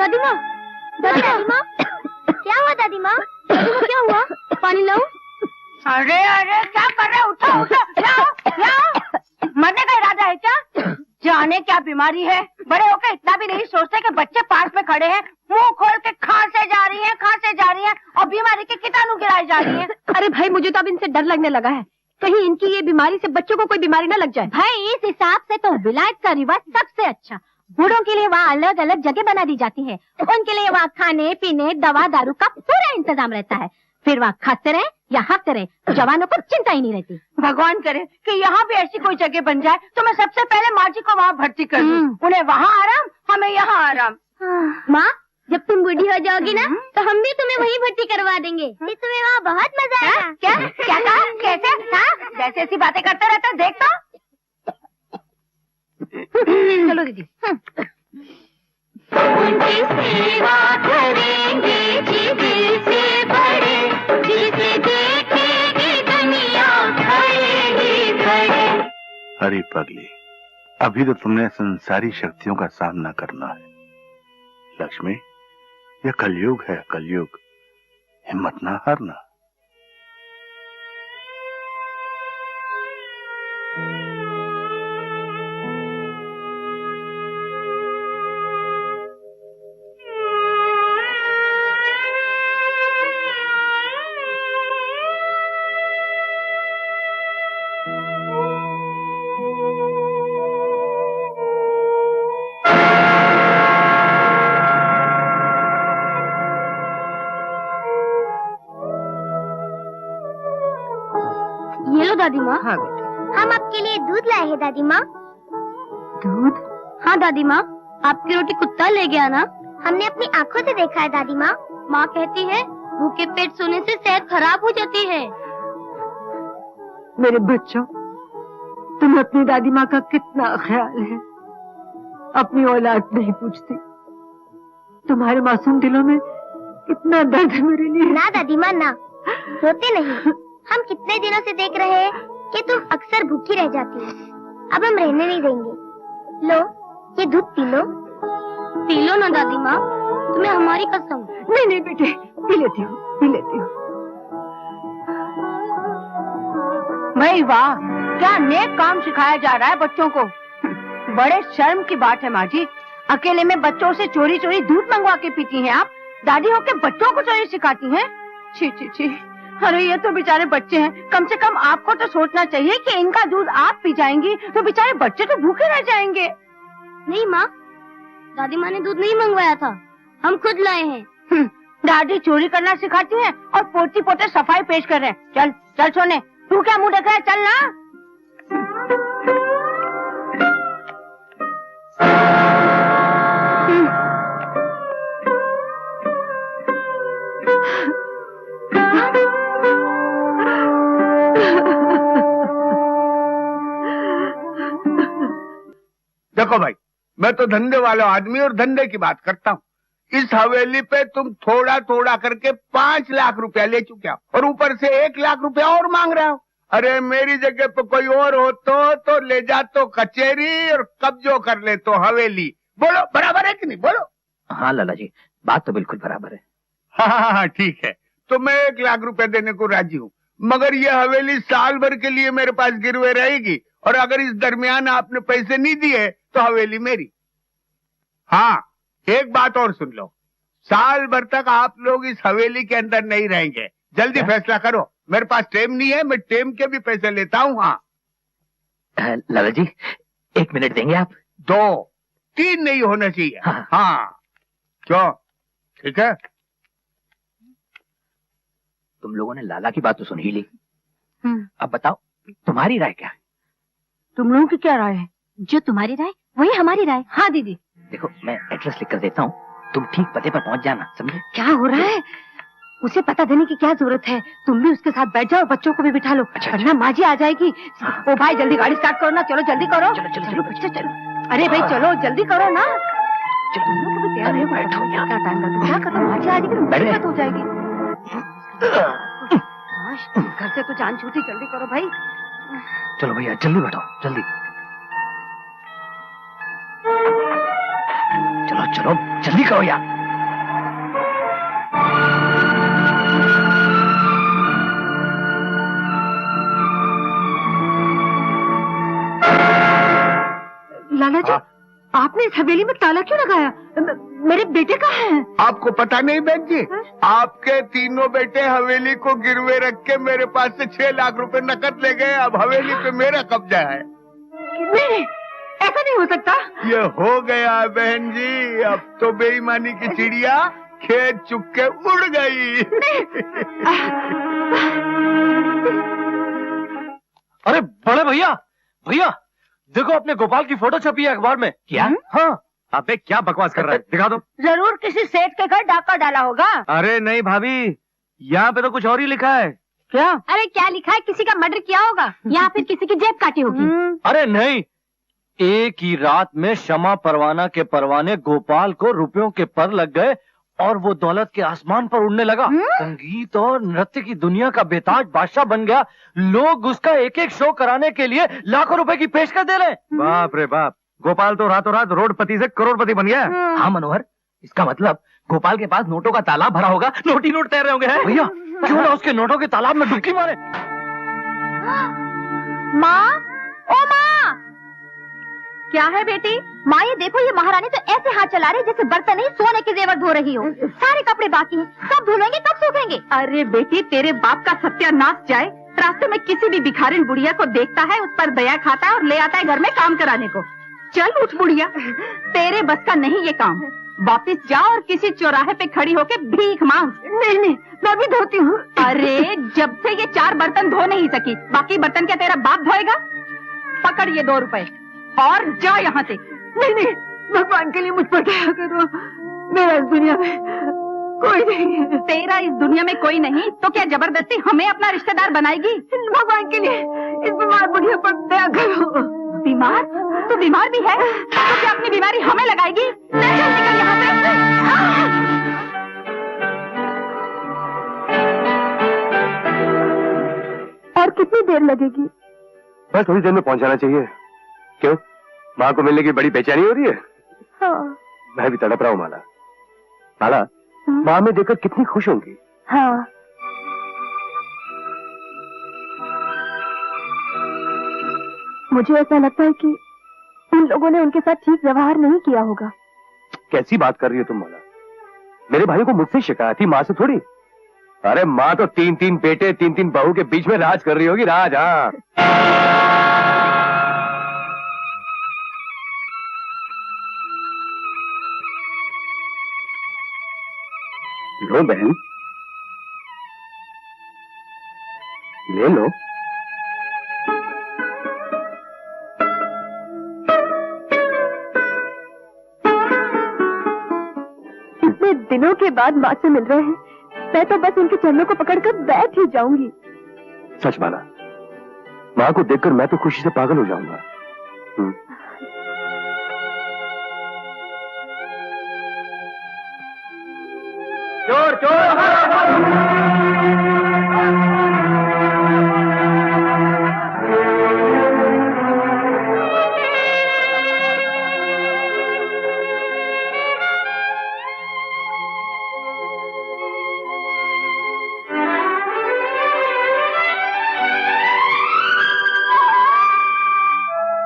दादी माँ, दादी माँ, क्या हुआ दादी माँ? दादी माँ क्या हुआ? पानी लाऊं? अरे अरे क्या कर रहे? उठो उठो, लाओ। मरने का इरादा है क्या? जाने क्या बीमारी है, बड़े होकर इतना भी नहीं सोचते कि बच्चे पास में खड़े हैं, मुंह खोल के खांसे जा रही हैं और बीमारी के कीटाणु गिराई जा रही हैं। अरे भाई मुझे तो अब इनसे डर लगने लगा है, कहीं इनकी ये बीमारी से बच्चों को कोई बीमारी न लग जाए। भाई इस हिसाब से तो विलायत का रिवाज सबसे अच्छा। बूढ़ों के लिए वहाँ अलग अलग जगह बना दी जाती है, उनके लिए वहाँ खाने पीने दवा दारू का पूरा इंतजाम रहता है। फिर वहाँ खाते रहे या हकते रहे, जवानों को चिंता ही नहीं रहती। भगवान करे कि यहाँ भी ऐसी कोई जगह बन जाए तो मैं सबसे पहले माँ जी को वहाँ भर्ती कर दूँ। उन्हें वहाँ आराम, हमें यहाँ आराम। माँ जब तुम बूढ़ी हो जाओगी ना तो हम भी तुम्हें वहीं भर्ती करवा देंगे, तुम्हें वहाँ बहुत मजा आएगा। क्या क्या कहा? कैसे? हाँ जैसे ऐसी बातें करते रहते देख तो। चलो दीदी। उनकी सेवा करेंगे जी दिल से बड़े, जिसे देखेगी दुनिया खड़े ही खड़े। अरे पगली, अभी तो तुमने संसारी शक्तियों का सामना करना है। लक्ष्मी, यह कलयुग है, कलयुग। हिम्मत ना हारना। दादी माँ। हाँ बेटे। हम आपके लिए दूध लाए हैं दादी माँ। दूध? हाँ दादी माँ, आपकी रोटी कुत्ता ले गया ना? हमने अपनी आँखों से देखा है दादी माँ। माँ कहती है भूखे पेट सोने से सेहत खराब हो जाती है। मेरे बच्चों, तुम्हें अपनी दादी माँ का कितना ख्याल है। अपनी औलाद नहीं पूछती। तुम्हारे मासूम दिलों में कितना दर्द है मेरे लिए। ना दादी माँ ना, रोते नहीं। हम कितने दिनों से देख रहे हैं कि तुम अक्सर भूखी रह जाती हो। अब हम रहने नहीं देंगे। लो ये दूध पी लो। पी लो ना दादी माँ, तुम्हें हमारी कसम। नहीं नहीं बेटे, पी लेती हूँ, पी लेती हूँ। भाई वाह, क्या नेक काम सिखाया जा रहा है बच्चों को। बड़े शर्म की बात है माँ जी, अकेले में बच्चों से चोरी चोरी दूध मंगवा के पीती हैं आप। दादी होके बच्चों को चोरी सिखाती हैं। छी छी छी। अरे ये तो बेचारे बच्चे हैं, कम से कम आपको तो सोचना चाहिए कि इनका दूध आप पी जाएंगी तो बेचारे बच्चे तो भूखे रह जाएंगे। नहीं माँ, दादी माँ ने दूध नहीं मंगवाया था, हम खुद लाए हैं। दादी चोरी करना सिखाती है और पोती पोते सफाई पेश कर रहे हैं। चल चल सोने, तू क्या मुंह देख रहा है, चल ना। देखो भाई, मैं तो धंधे वाला आदमी और धंधे की बात करता हूँ। इस हवेली पे तुम थोड़ा थोड़ा करके 5 लाख रुपया ले चुके हो और ऊपर से 1 लाख रुपया और मांग रहे हो। अरे मेरी जगह पे कोई और हो तो ले जा तो कचहरी और कब्जो कर ले तो हवेली। बोलो बराबर है कि नहीं? बोलो। हाँ लाला जी, बात तो बिल्कुल बराबर है। हाँ ठीक है, तो मैं 1 लाख रुपया देने को राजी हूँ, मगर ये हवेली साल भर के लिए मेरे पास गिरवे रहेगी और अगर इस दरमियान आपने पैसे नहीं दिए तो हवेली मेरी। हाँ एक बात और सुन लो, साल भर तक आप लोग इस हवेली के अंदर नहीं रहेंगे। जल्दी फैसला करो, मेरे पास टेम नहीं है, मैं टेम के भी पैसे लेता हूँ। हाँ लाला जी 1 मिनट देंगे आप? 2 3 नहीं होना चाहिए। हाँ क्यों? ठीक है। तुम लोगों ने लाला की बात तो सुन ही ली, अब बताओ तुम्हारी राय क्या है? तुम लोगों की क्या राय है? जो तुम्हारी राय वही हमारी राय। हाँ दीदी। देखो मैं एड्रेस लिख कर देता हूँ, तुम ठीक पते पर पहुँच जाना, समझे? क्या हो रहा है? उसे पता देने की क्या जरूरत है? तुम भी उसके साथ बैठ जाओ, बच्चों को भी बिठा लो, वरना माँ जी आ जाएगी। ओ भाई जल्दी गाड़ी स्टार्ट करो ना, चलो जल्दी करो। चलो चलो चलो बच्चे चलो। अरे भाई चलो जल्दी करो ना। तुम लोग भी तैयार हो, बैठो। क्या टाइम लगता है? क्या करो, माँ जी आ जाएगी तो दिक्कत हो जाएगी। घर से तो जान छूटी, जल्दी करो भाई। चलो भैया जल्दी बैठो, जल्दी। चलो चलो जल्दी करो यार। आपने इस हवेली में ताला क्यों लगाया? मेरे बेटे कहाँ हैं? आपको पता नहीं बहन जी, आपके तीनों बेटे हवेली को गिरवे रख के मेरे पास से 6 लाख रुपए नकद ले गए। अब हवेली पे मेरा कब्जा है। नहीं, ऐसा नहीं हो सकता। ये हो गया बहन जी, अब तो बेईमानी की चिड़िया खेत चुग के उड़ गई। अरे बड़े भैया, भैया देखो अपने गोपाल की फोटो छपी है अखबार में। क्या? हाँ। अबे क्या बकवास कर रहा है, दिखा दो। जरूर किसी सेठ के घर डाका डाला होगा। अरे नहीं भाभी, यहाँ पे तो कुछ और ही लिखा है। क्या? अरे क्या लिखा है? किसी का मर्डर किया होगा या फिर किसी की जेब काटी होगी। अरे नहीं, एक ही रात में शमा परवाना के परवाने गोपाल को रुपयों के पर लग गए और वो दौलत के आसमान पर उड़ने लगा। संगीत और नृत्य की दुनिया का बेताज बादशाह बन गया। लोग उसका एक एक शो कराने के लिए लाखों रुपए की पेशकश दे रहे। बाप रे बाप, गोपाल तो रातों रात रोडपति से करोड़पति बन गया। हाँ मनोहर, इसका मतलब गोपाल के पास नोटों का तालाब भरा होगा, नोट ही नोट तैर रहे होंगे। भैया क्यों ना उसके नोटों के तालाब में डुबकी मारे। माँ, ओ माँ, क्या है बेटी? माँ ये देखो, ये महारानी तो ऐसे हाथ चला रही जैसे बर्तन नहीं सोने के जेवर धो रही हो। सारे कपड़े बाकी हैं, कब धुलेंगे कब सूखेंगे? अरे बेटी, तेरे बाप का सत्यानाश जाए। रास्ते में किसी भी भिखारिन बुढ़िया को देखता है, उस पर दया खाता है और ले आता है घर में काम कराने को। चल उठ बुढ़िया, तेरे बस का नहीं ये काम। वापिस जा और किसी चौराहे पे खड़ी होके भीख मांग। नहीं नहीं, मैं भी धोती हूँ। अरे जब से ये 4 बर्तन धो नहीं सकी, बाकी बर्तन क्या तेरा बाप धोएगा? पकड़ ये 2 रुपए और जा यहाँ से। नहीं नहीं, भगवान के लिए मुझ पर दया करो, मेरा इस दुनिया में कोई नहीं है। तेरा इस दुनिया में कोई नहीं तो क्या जबरदस्ती हमें अपना रिश्तेदार बनाएगी? भगवान के लिए इस बीमार बुढ़िया पर दया करो। बीमार? तू बीमार भी है तो क्या अपनी बीमारी हमें लगाएगी? चल निकल यहाँ से। और कितनी देर लगेगी? बस थोड़ी देर में पहुंचाना चाहिए। क्यों, माँ को मिलने की बड़ी बेचैनी हो रही है? हाँ। मैं भी तड़प रहा हूँ माला। माला, माँ में देखकर कितनी खुश होंगी। हाँ। मुझे ऐसा लगता है कि उन लोगों ने उनके साथ ठीक व्यवहार नहीं किया होगा। कैसी बात कर रही हो तुम माला? मेरे भाई को मुझसे शिकायत थी, माँ से थोड़ी। अरे माँ तो 3-3 बेटे 3-3 बहू के बीच में राज कर रही होगी। राज, हाँ। लो बहन, ले लो। इतने दिनों के बाद माँ से मिल रहे हैं, मैं तो बस उनके चरणों को पकड़कर बैठ ही जाऊंगी। सच माला, माँ को देखकर मैं तो खुशी से पागल हो जाऊंगा। चोर चोर।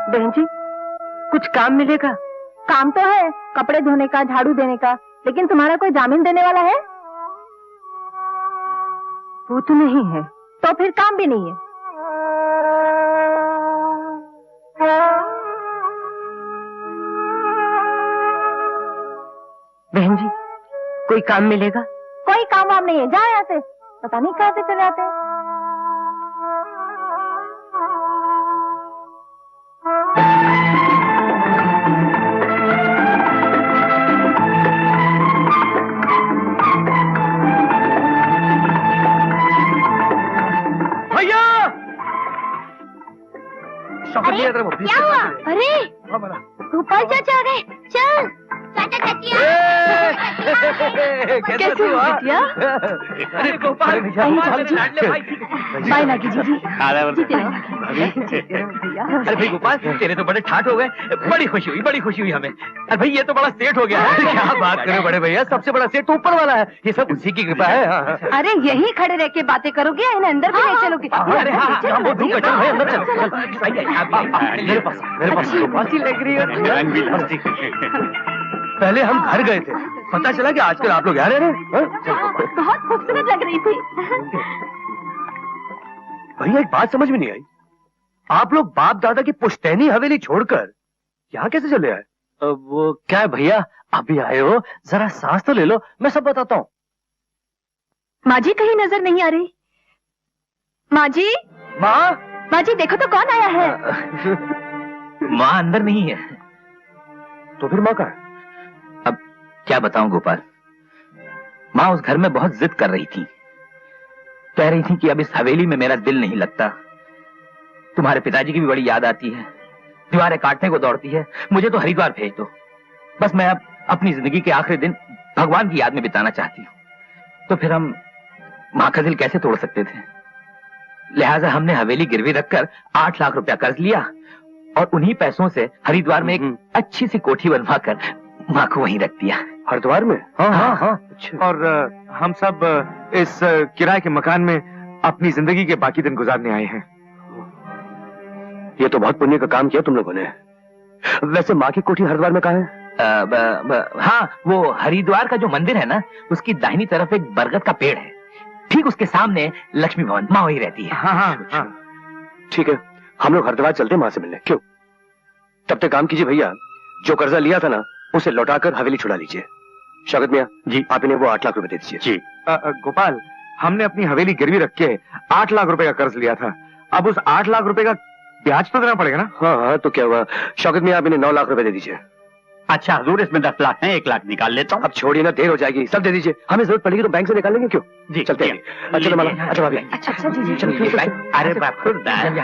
बहन जी, कुछ काम मिलेगा? काम तो है, कपड़े धोने का, झाड़ू देने का, लेकिन तुम्हारा कोई जामीन देने वाला है? वो तो नहीं है। तो फिर काम भी नहीं है। बहन जी, कोई काम मिलेगा? कोई काम वाम नहीं है, जाओ यहाँ से। पता नहीं कहाँ से चले आते हैं। अरे क्या हुआ? अरे गोपाल चाचा आ गए। चल चाचा चचिया कैसे हो बिटिया? अरे गोपाल, बाय लागी जी जी। अरे भाई गोपाल, तेरे तो बड़े ठाठ हो गए। बड़ी खुशी हुई हमें। अरे भाई ये तो बड़ा सेठ हो गया है। क्या बात करें बड़े भैया, सबसे बड़ा सेठ तो ऊपर वाला है, ये सब उसी की कृपा है। अरे यहीं खड़े रह के बातें करोगे या इन्हें अंदर भी ले चलोगे? अरे हाँ, चल भाई अंदर चल। मेरे पास गोपाल सी लग रही है। पहले हम घर गए थे, पता चला कि आजकल आप लोग यहाँ रह रहे हैं। बहुत खूबसूरत लग रही थी। भैया एक बात समझ में नहीं आई, आप लोग बाप दादा की पुश्तैनी हवेली छोड़कर यहाँ कैसे चले आए? वो क्या है भैया, अभी आए हो, जरा सांस तो ले लो, मैं सब बताता हूँ। माँ जी कहीं नजर नहीं आ रही। माँ जी, माँ जी देखो तो कौन आया है। माँ अंदर नहीं है। तो फिर माँ कहाँ है? अब क्या बताऊं गोपाल, माँ उस घर में बहुत जिद कर रही थी, कह रही थी कि अब इस हवेली में मेरा दिल नहीं लगता, तुम्हारे पिताजी की भी बड़ी याद आती है, दीवारें काटने को दौड़ती है, मुझे तो हरिद्वार भेज दो, बस मैं अब अपनी जिंदगी के आखिरी दिन भगवान की याद में बिताना चाहती हूँ। तो फिर हम माँ का दिल कैसे तोड़ सकते थे, लिहाजा हमने हवेली गिरवी रखकर 8 लाख रुपया कर्ज लिया और उन्हीं पैसों से हरिद्वार में एक अच्छी सी कोठी बनवा कर माँ को वहीं रख दिया। हरिद्वार में? हाँ। और हम सब इस किराए के मकान में अपनी जिंदगी के बाकी दिन गुजारने आए हैं। ये तो बहुत पुण्य का काम किया तुम लोगों ने। वैसे माँ की कोठी हरिद्वार में कहाँ है? हाँ, वो हरिद्वार का जो मंदिर है ना, उसकी दाहिनी तरफ एक बरगद का पेड़ है, ठीक उसके सामने लक्ष्मी भवन, माँ वही रहती है। हाँ। ठीक है, हम लोग हरिद्वार चलते हैं माँ से मिलने। क्यों? तब तक काम कीजिए भैया, जो कर्जा लिया था ना उसे लौटाकर हवेली छुड़ा लीजिए। शौकत मियां जी, आप इन्हें वो 8 लाख रुपए दे दीजिए। जी। गोपाल, हमने अपनी हवेली गिरवी रख के 8 लाख रुपए का कर्ज लिया था, अब उस 8 लाख रुपए का ब्याज तो देना पड़ेगा ना? हाँ, तो क्या हुआ? शौकत मियां, आप इन्हें 9 लाख रुपए दे दीजिए। अच्छा हजूर, इसमें 10 लाख हैं, 1 लाख निकाल लेता हूँ। अब छोड़िए ना, देर हो जाएगी, सब दे दीजिए, हमें जरूरत पड़ेगी तो बैंक से निकाल लेंगे। क्यों? जी चलते हैं। अच्छा भाभी। अच्छा जी चलिए। अरे बाखुरदार,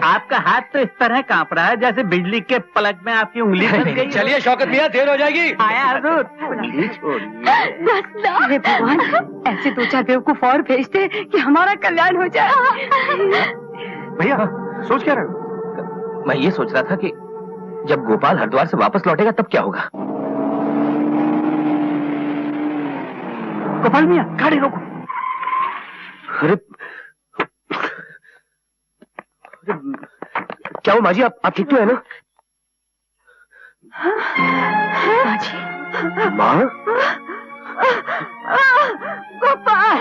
आपका हाथ तो इस तरह कांप रहा है जैसे बिजली के पलक में आपकी उंगली फंस गई। चलिए शौकत मियां, देर हो जाएगी। आया हजूर। अरे भगवान, ऐसे 2-4 बेवकूफ और भेजते कि हमारा कल्याण हो जाए। भैया सोच क्या रहे हो? मैं ये सोच रहा था कि जब गोपाल हरिद्वार से वापस लौटेगा तब क्या होगा। गोपाल मियां, गाड़ी रोको। अरे क्या हो माँ जी, आप ठीक तो है ना? माँ जी, माँ? गोपाल,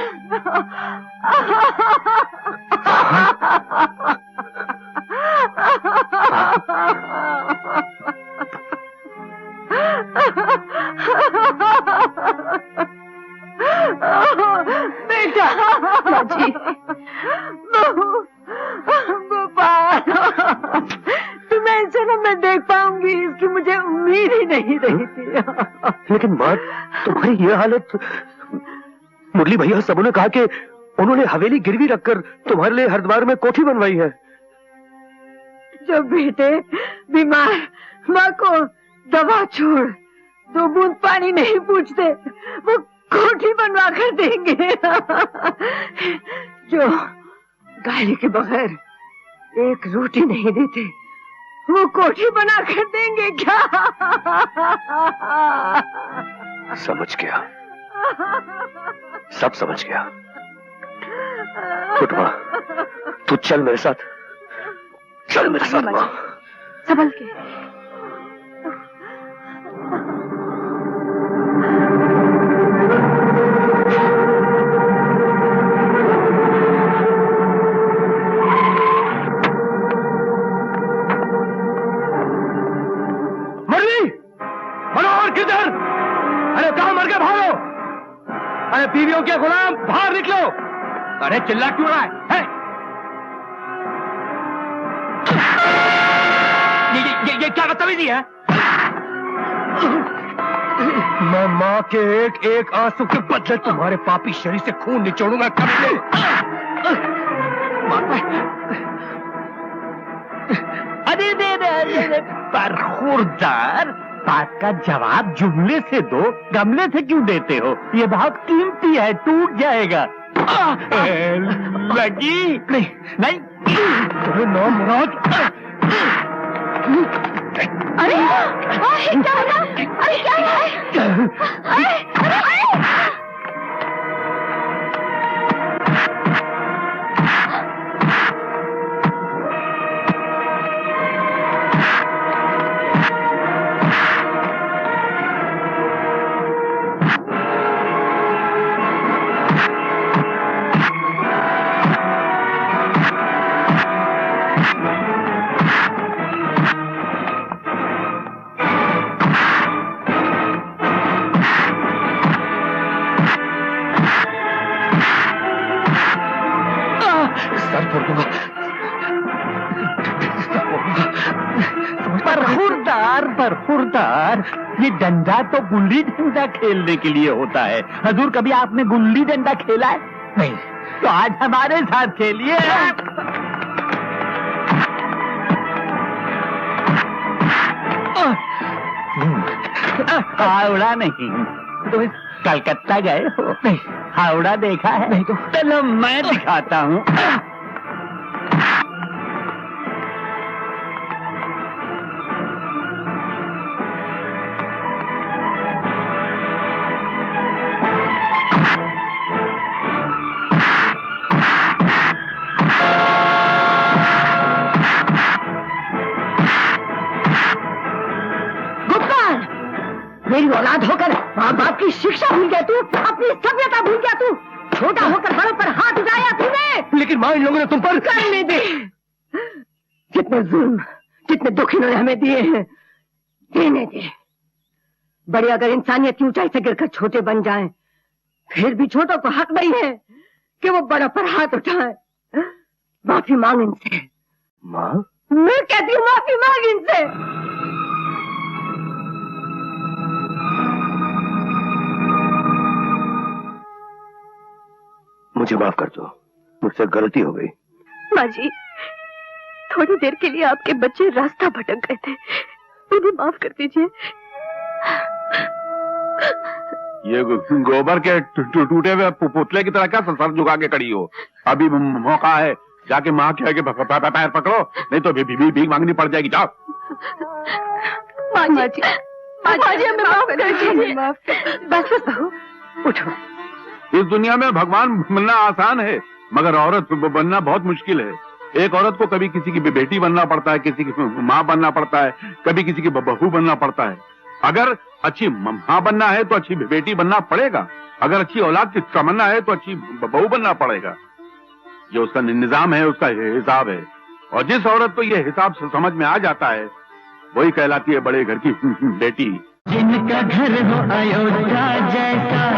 बेटा, माँ जी, गोपाल, तुम्हें ऐसे ना मैं देख पाऊंगी, इसकी मुझे उम्मीद ही नहीं रही थी। लेकिन माँ, तुम्हारी ये हालत, मुरली भैया सबों ने कहा कि उन्होंने हवेली गिरवी रखकर तुम्हारे लिए हरिद्वार में कोठी बनवाई है। जब बेटे बीमार माँ को दवा छोड़ 2 बूंद पानी नहीं पूछते, वो कोठी बनवा कर देंगे। जो गाली के बगैर 1 रोटी नहीं देते, वो कोठी बना कर देंगे क्या? समझ गया, सब समझ गया। उठ माँ, तू चल मेरे साथ, चल मेरे साथ माँ। संभल के। मनोहर किधर? अरे कहाँ मर गए, भागो! अरे बीवियों के गुलाम, बाहर निकलो! अरे चिल्ला क्यों रहा है? ये क्या बदतमीजी है? मैं माँ के एक आंसू के बदले तुम्हारे पापी शरीर से खून निचोड़ूंगा। अरे बरखुरदार, बात का जवाब जुमले से दो, गमले से क्यों देते हो? ये बहुत कीमती है, टूट जाएगा। लगी? नहीं नो मनोज। अरे क्या हुआ? अरे क्या है? अरे बरखुरदार, ये डंडा तो गुल्ली डंडा खेलने के लिए होता है। हजूर, कभी आपने गुल्ली डंडा खेला है? नहीं। तो आज हमारे साथ खेलिए। हावड़ा नहीं, तो कलकत्ता गए हो? नहीं। हावड़ा देखा है? नहीं। तो चलो मैं दिखाता हूँ। मेरी औलाद होकर माँ बाप की शिक्षा भूल गया तू, अपनी सभ्यता भूल गया तू, छोटा होकर बड़ों पर हाथ उठाया तूने। लेकिन माँ, इन लोगों ने तुम पर करने दे। जितने जुल्म, जितने दुख इन्होंने हमें दिए हैं, देने दे। बड़े अगर इंसानियत की ऊंचाई से गिरकर छोटे बन जाएं, फिर भी छोटों को हक नहीं है कि वो बड़ों पर हाथ उठाएं। माफी मांग इनसे। माँ? मैं कहती हूँ माफी मांग इनसे। मुझे माफ कर दो, मुझसे गलती हो गई। माँ जी, थोड़ी देर के लिए आपके बच्चे रास्ता भटक गए थे, उन्हें माफ कर दीजिए। ये गोबर के टूटे हुए पुतले की तरह क्या सर झुका के खड़ी हो? अभी मौका है, जाके माँ के आगे पैर पकड़ो, नहीं तो भीख मांगनी पड़ जाएगी। जाओ। माँ जी, हमें माफ कर दीजिए। बस बहू, उठो। इस दुनिया में भगवान बनना आसान है, मगर औरत बनना बहुत मुश्किल है। एक औरत को कभी किसी की बेटी बनना पड़ता है, किसी की माँ बनना पड़ता है, कभी किसी की बहू बनना पड़ता है। अगर अच्छी माँ बनना है तो अच्छी बेटी बनना पड़ेगा, अगर अच्छी औलाद की तमन्ना है तो अच्छी बहू बनना पड़ेगा। जो उसका निजाम है, उसका हिसाब है, और जिस औरत को यह हिसाब समझ में आ जाता है, वही कहलाती है बड़े घर की बेटी। जिनका घर हो अयोध्या जैसा।